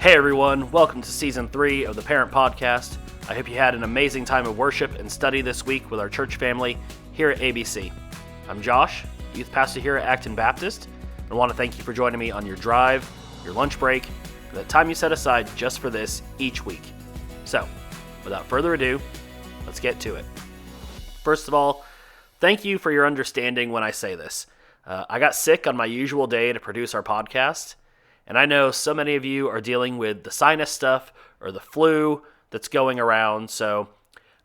Hey everyone, welcome to Season 3 of the Parent Podcast. I hope you had an amazing time of worship and study this week with our church family here at ABC. I'm Josh, youth pastor here at Acton Baptist, and I want to thank you for joining me on your drive, your lunch break, and the time you set aside just for this each week. So, without further ado, let's get to it. First of all, thank you for your understanding when I say this. I got sick on my usual day to produce our podcast, and I know so many of you are dealing with the sinus stuff or the flu that's going around, so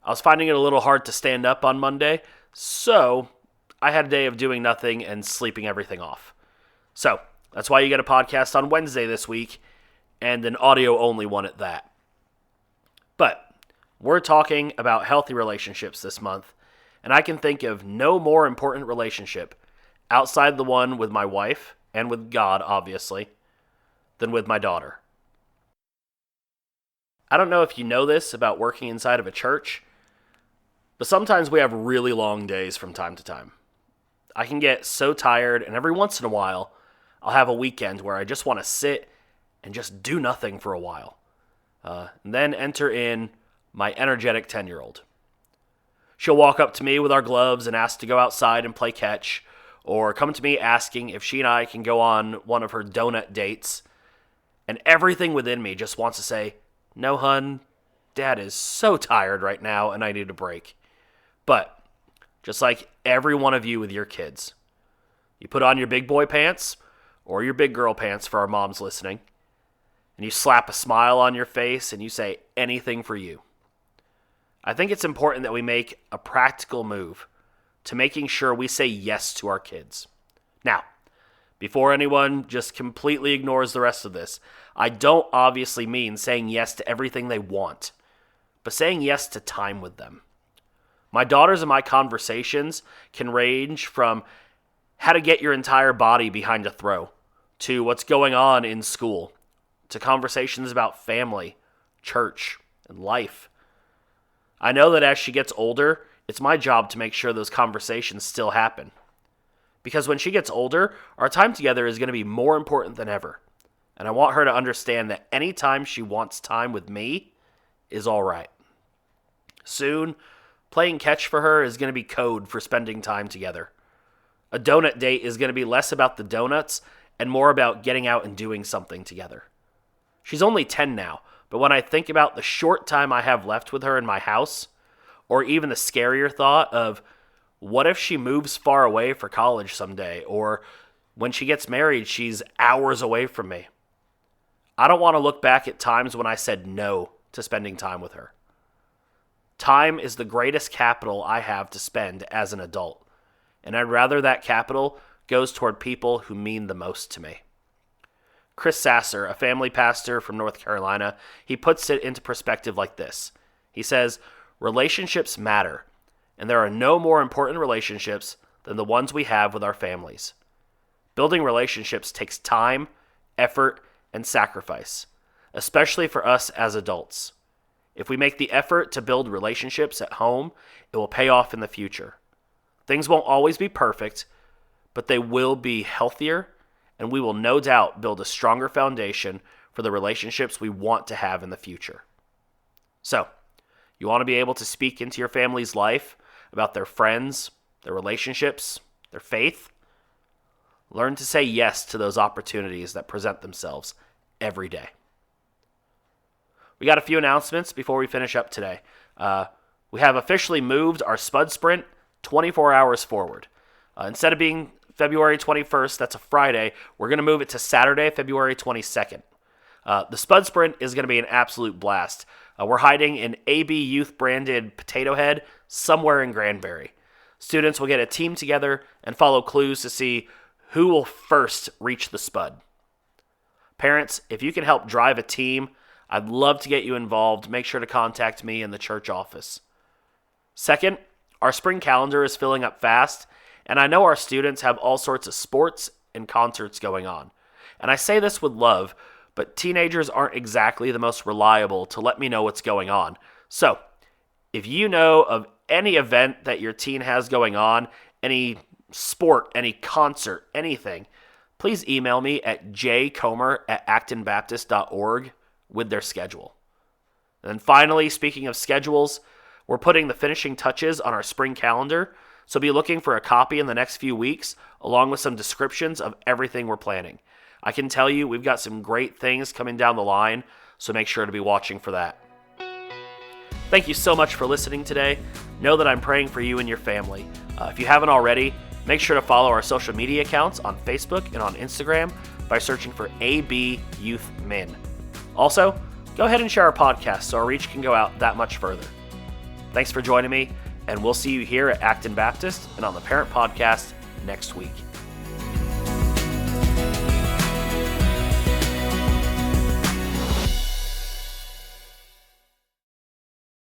I was finding it a little hard to stand up on Monday, so I had a day of doing nothing and sleeping everything off. So that's why you get a podcast on Wednesday this week, and an audio-only one at that. But we're talking about healthy relationships this month, and I can think of no more important relationship outside the one with my wife, and with God, obviously, than with my daughter. I don't know if you know this about working inside of a church, but sometimes we have really long days from time to time. I can get so tired, and every once in a while, I'll have a weekend where I just want to sit and just do nothing for a while. And then enter in my energetic 10-year-old. She'll walk up to me with our gloves and ask to go outside and play catch, or come to me asking if she and I can go on one of her donut dates. And everything within me just wants to say, "No, hun, Dad is so tired right now and I need a break." But just like every one of you with your kids, you put on your big boy pants or your big girl pants for our moms listening, and you slap a smile on your face and you say anything for you. I think it's important that we make a practical move to making sure we say yes to our kids. Now, before anyone just completely ignores the rest of this, I don't obviously mean saying yes to everything they want, but saying yes to time with them. My daughters and my conversations can range from how to get your entire body behind a throw, to what's going on in school, to conversations about family, church, and life. I know that as she gets older, it's my job to make sure those conversations still happen. Because when she gets older, our time together is going to be more important than ever. And I want her to understand that any time she wants time with me is all right. Soon, playing catch for her is going to be code for spending time together. A donut date is going to be less about the donuts and more about getting out and doing something together. She's only 10 now, but when I think about the short time I have left with her in my house, or even the scarier thought of, what if she moves far away for college someday, or when she gets married, she's hours away from me? I don't want to look back at times when I said no to spending time with her. Time is the greatest capital I have to spend as an adult, and I'd rather that capital goes toward people who mean the most to me. Chris Sasser, a family pastor from North Carolina, he puts it into perspective like this. He says, "Relationships matter, and there are no more important relationships than the ones we have with our families. Building relationships takes time, effort, and sacrifice, especially for us as adults. If we make the effort to build relationships at home, it will pay off in the future. Things won't always be perfect, but they will be healthier, and we will no doubt build a stronger foundation for the relationships we want to have in the future." So, you want to be able to speak into your family's life about their friends, their relationships, their faith? Learn to say yes to those opportunities that present themselves every day. We got a few announcements before we finish up today. We have officially moved our Spud Sprint 24 hours forward. Instead of being February 21st, that's a Friday, we're going to move it to Saturday, February 22nd. The Spud Sprint is going to be an absolute blast. We're hiding an AB Youth branded potato head somewhere in Granbury. Students will get a team together and follow clues to see who will first reach the spud. Parents, if you can help drive a team, I'd love to get you involved. Make sure to contact me in the church office. Second, our spring calendar is filling up fast, and I know our students have all sorts of sports and concerts going on. And I say this with love, but teenagers aren't exactly the most reliable to let me know what's going on. So, if you know of any event that your teen has going on, any sport, any concert, anything, please email me at jcomer@actonbaptist.org with their schedule. And then finally, speaking of schedules, we're putting the finishing touches on our spring calendar, so be looking for a copy in the next few weeks, along with some descriptions of everything we're planning. I can tell you we've got some great things coming down the line, so make sure to be watching for that. Thank you so much for listening today. Know that I'm praying for you and your family. If you haven't already, make sure to follow our social media accounts on Facebook and on Instagram by searching for AB Youth Min. Also, go ahead and share our podcast so our reach can go out that much further. Thanks for joining me, and we'll see you here at Acton Baptist and on the Parent Podcast next week.